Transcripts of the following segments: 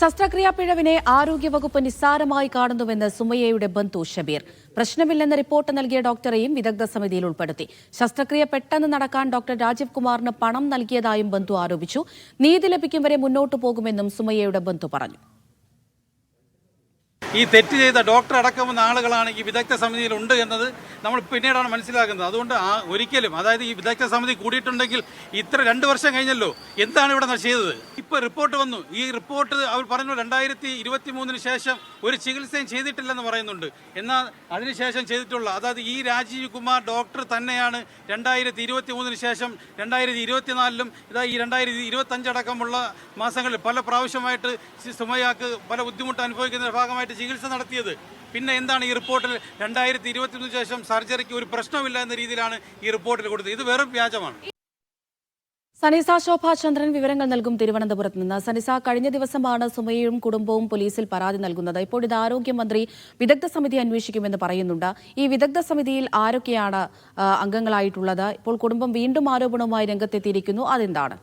ശസ്ത്രക്രിയാ പിഴവിനെ ആരോഗ്യവകുപ്പ് നിസ്സാരമായി കാണുന്നുവെന്ന് സുമയ്യയുടെ ബന്ധു ഷബീർ. പ്രശ്നമില്ലെന്ന് റിപ്പോർട്ട് നൽകിയ ഡോക്ടറെയും വിദഗ്ധ സമിതിയിൽ ഉൾപ്പെടുത്തി. ശസ്ത്രക്രിയ പെട്ടെന്ന് നടക്കാൻ ഡോക്ടർ രാജീവ് കുമാറിന് പണം നൽകിയതായും ബന്ധു ആരോപിച്ചു. നീതി ലഭിക്കും വരെ മുന്നോട്ടു പോകുമെന്നും സുമയ്യയുടെ ബന്ധു പറഞ്ഞു. ഈ തെറ്റ് ചെയ്ത ഡോക്ടർ അടക്കമുള്ള ആളുകളാണ് ഈ വിദഗ്ധ സമിതിയിൽ ഉണ്ട് എന്നത് നമ്മൾ പിന്നീടാണ് മനസ്സിലാക്കുന്നത്. അതുകൊണ്ട് ഒരിക്കലും അതായത് ഈ വിദഗ്ധ സമിതി കൂടിയിട്ടുണ്ടെങ്കിൽ ഇത്ര 2 വർഷം കഴിഞ്ഞല്ലോ, എന്താണ് ഇവിടെ ചെയ്തത്? ഇപ്പോൾ റിപ്പോർട്ട് വന്നു. ഈ റിപ്പോർട്ട് അവർ പറഞ്ഞു 2023 ശേഷം ഒരു ചികിത്സയും ചെയ്തിട്ടില്ലെന്ന് പറയുന്നുണ്ട്. എന്നാൽ അതിനുശേഷം ചെയ്തിട്ടുള്ള അതായത് ഈ രാജീവ് കുമാർ ഡോക്ടർ തന്നെയാണ് 2023 ശേഷം 2024 ഇതാ ഈ 2025 അടക്കമുള്ള മാസങ്ങളിൽ പല പ്രാവശ്യമായിട്ട് സുമയ്യക്ക് പല ബുദ്ധിമുട്ട് അനുഭവിക്കുന്ന ഭാഗമായിട്ട് ചികിത്സ നടത്തിയത്. പിന്നെ എന്താണ് ഈ റിപ്പോർട്ടിൽ 2023 ശേഷം സർജറിക്ക് ഒരു പ്രശ്നമില്ല എന്ന രീതിയിലാണ് ഈ റിപ്പോർട്ടിൽ കൊടുത്തത്. ഇത് വെറും വ്യാജമാണ്. സനിസ ശോഭ ചന്ദ്രൻ വിവരങ്ങൾ നൽകും തിരുവനന്തപുരത്ത് നിന്ന്. സനിസ, കഴിഞ്ഞ ദിവസമാണ് സുമയ്യയും കുടുംബവും പോലീസിൽ പരാതി നൽകുന്നത്. ഇപ്പോൾ ഇത് ആരോഗ്യമന്ത്രി വിദഗ്ധ സമിതി അന്വേഷിക്കുമെന്ന് പറയുന്നുണ്ട്. ഈ വിദഗ്ധ സമിതിയിൽ ആരൊക്കെയാണ് അംഗങ്ങളായിട്ടുള്ളത്? ഇപ്പോൾ കുടുംബം വീണ്ടും ആരോപണവുമായി രംഗത്തെത്തിയിരിക്കുന്നു. അതെന്താണ്?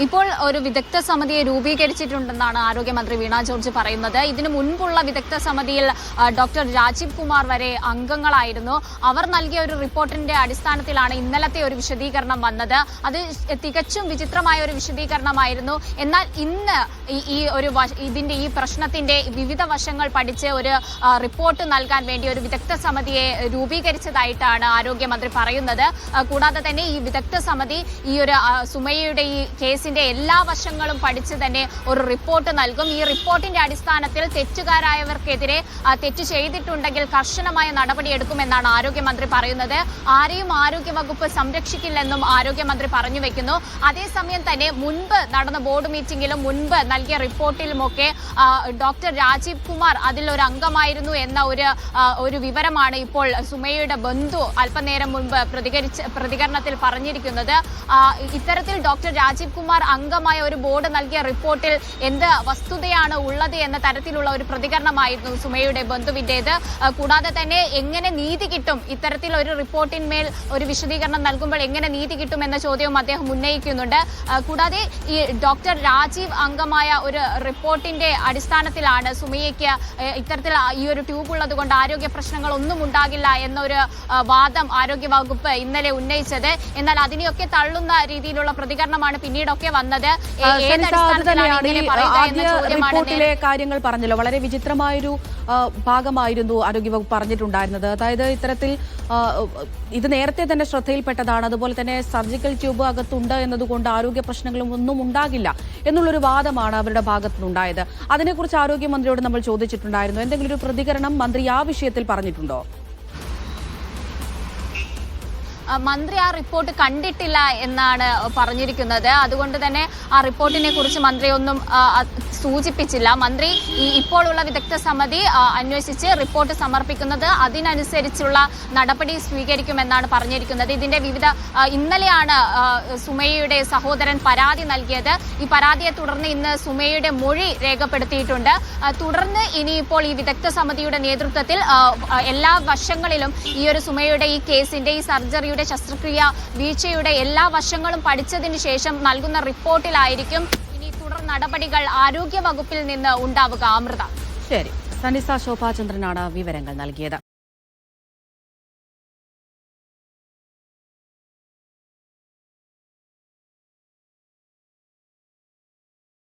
ഇപ്പോൾ ഒരു വിദഗ്ധ സമിതിയെ രൂപീകരിച്ചിട്ടുണ്ടെന്നാണ് ആരോഗ്യമന്ത്രി വീണ ജോർജ് പറയുന്നത്. ഇതിനു മുൻപുള്ള വിദഗ്ധ സമിതിയിൽ ഡോക്ടർ രാജീവ് കുമാർ വരെ അംഗങ്ങളായിരുന്നു. അവർ നൽകിയ ഒരു റിപ്പോർട്ടിന്റെ അടിസ്ഥാനത്തിലാണ് ഇന്നലത്തെ ഒരു വിശദീകരണം വന്നത്. അത് തികച്ചും വിചിത്രമായ ഒരു വിശദീകരണമായിരുന്നു. എന്നാൽ ഇന്ന് ഇതിന്റെ ഈ പ്രശ്നത്തിന്റെ വിവിധ വശങ്ങൾ പഠിച്ച് ഒരു റിപ്പോർട്ട് നൽകാൻ വേണ്ടി ഒരു വിദഗ്ധ സമിതിയെ രൂപീകരിച്ചതായിട്ടാണ് ആരോഗ്യമന്ത്രി പറയുന്നത്. കൂടാതെ തന്നെ ഈ വിദഗ്ധ സമിതി ഈ ഒരു സുമയ്യയുടെ ഈ കേസിന്റെ എല്ലാ വശങ്ങളും പഠിച്ച് തന്നെ ഒരു റിപ്പോർട്ട് നൽകും. ഈ റിപ്പോർട്ടിന്റെ അടിസ്ഥാനത്തിൽ തെറ്റുകാരായവർക്കെതിരെ തെറ്റ് ചെയ്തിട്ടുണ്ടെങ്കിൽ കർശനമായ നടപടിയെടുക്കുമെന്നാണ് ആരോഗ്യമന്ത്രി പറയുന്നത്. ആരെയും ആരോഗ്യവകുപ്പ് സംരക്ഷിക്കില്ലെന്നും ആരോഗ്യമന്ത്രി പറഞ്ഞു വെക്കുന്നു. അതേസമയം തന്നെ മുൻപ് നടന്ന ബോർഡ് മീറ്റിംഗിലും മുൻപ് നൽകിയ റിപ്പോർട്ടിലുമൊക്കെ ഡോക്ടർ രാജീവ് കുമാർ അതിലൊരു അംഗമായിരുന്നു എന്ന ഒരു വിവരമാണ് ഇപ്പോൾ സുമയ്യയുടെ ബന്ധു അല്പനേരം മുൻപ് പ്രതികരണത്തിൽ പറഞ്ഞിരിക്കുന്നത്. ഇത്തരത്തിൽ ഡോക്ടർ രാജീവ് കുമാർ അംഗമായ ഒരു ബോർഡ് നൽകിയ റിപ്പോർട്ടിൽ എന്ത് വസ്തുതയാണ് ഉള്ളത് എന്ന തരത്തിലുള്ള ഒരു പ്രതികരണമായിരുന്നു സുമയ്യയുടെ ബന്ധുവിന്റേത്. കൂടാതെ തന്നെ എങ്ങനെ നീതി കിട്ടും, ഇത്തരത്തിൽ ഒരു റിപ്പോർട്ടിന്മേൽ ഒരു വിശദീകരണം നൽകുമ്പോൾ എങ്ങനെ നീതി കിട്ടും എന്ന ചോദ്യവും അദ്ദേഹം ഉന്നയിക്കുന്നുണ്ട്. കൂടാതെ ഈ ഡോക്ടർ രാജീവ് അംഗമായ ഒരു റിപ്പോർട്ടിന്റെ അടിസ്ഥാനത്തിലാണ് സുമയ്യയ്ക്ക് ഇത്തരത്തിൽ ഈ ഒരു ട്യൂബ് ഉള്ളത് കൊണ്ട് ആരോഗ്യ പ്രശ്നങ്ങൾ ഒന്നും ഉണ്ടാകില്ല എന്നൊരു വാദം ആരോഗ്യവകുപ്പ് ഇന്നലെ ഉന്നയിച്ചത്. എന്നാൽ അതിനെയൊക്കെ തള്ളുന്ന രീതിയിലുള്ള പ്രതികരണമാണ് പിന്നീടൊക്കെ വന്നത്. റിപ്പോർട്ടിലെ കാര്യങ്ങൾ പറഞ്ഞല്ലോ, വളരെ വിചിത്രമായൊരു ഭാഗമായിരുന്നു ആരോഗ്യവകുപ്പ് പറഞ്ഞിട്ടുണ്ടായിരുന്നത്. അതായത് ഇത്തരത്തിൽ ഇത് നേരത്തെ തന്നെ ശ്രദ്ധയിൽപ്പെട്ടതാണ്, അതുപോലെ തന്നെ സർജിക്കൽ ട്യൂബ് അകത്തുണ്ട് എന്നതുകൊണ്ട് ആരോഗ്യ പ്രശ്നങ്ങളും ഒന്നും ഉണ്ടാകില്ല എന്നുള്ളൊരു വാദമാണ് അവരുടെ ഭാഗത്തുനിന്നുണ്ടായത്. അതിനെക്കുറിച്ച് ആരോഗ്യമന്ത്രിയോട് നമ്മൾ ചോദിച്ചിട്ടുണ്ടായിരുന്നു. എന്തെങ്കിലും ഒരു പ്രതികരണം മന്ത്രി ആ വിഷയത്തിൽ പറഞ്ഞിട്ടുണ്ടോ? മന്ത്രി ആ റിപ്പോർട്ട് കണ്ടിട്ടില്ല എന്നാണ് പറഞ്ഞിരിക്കുന്നത്. അതുകൊണ്ട് തന്നെ ആ റിപ്പോർട്ടിനെ കുറിച്ച് മന്ത്രി ഒന്നും സൂചിപ്പിച്ചില്ല. മന്ത്രി ഇപ്പോഴുള്ള വിദഗ്ധ സമിതി അന്വേഷിച്ച് റിപ്പോർട്ട് സമർപ്പിക്കുന്നത് അതിനനുസരിച്ചുള്ള നടപടി സ്വീകരിക്കുമെന്നാണ് പറഞ്ഞിരിക്കുന്നത്. ഇതിന്റെ ഇന്നലെയാണ് സുമയ്യയുടെ സഹോദരൻ പരാതി നൽകിയത്. ഈ പരാതിയെ തുടർന്ന് ഇന്ന് സുമയ്യയുടെ മൊഴി രേഖപ്പെടുത്തിയിട്ടുണ്ട്. തുടർന്ന് ഇനിയിപ്പോൾ ഈ വിദഗ്ധ സമിതിയുടെ നേതൃത്വത്തിൽ എല്ലാ വശങ്ങളിലും ഈ ഒരു സുമയ്യയുടെ ഈ കേസിന്റെ ഈ സർജറിയുടെ ശസ്ത്രക്രിയ വീഴ്ചയുടെ എല്ലാ വശങ്ങളും പഠിച്ചതിന് ശേഷം നൽകുന്ന റിപ്പോർട്ടിലായിരിക്കും ഇനി തുടർ നടപടികൾ ആരോഗ്യ വകുപ്പിൽ നിന്ന് ഉണ്ടാവുക. അമൃത. ശരി, സനിസ ശോഭാചന്ദ്രനാണ് വിവരങ്ങൾ നൽകിയത്.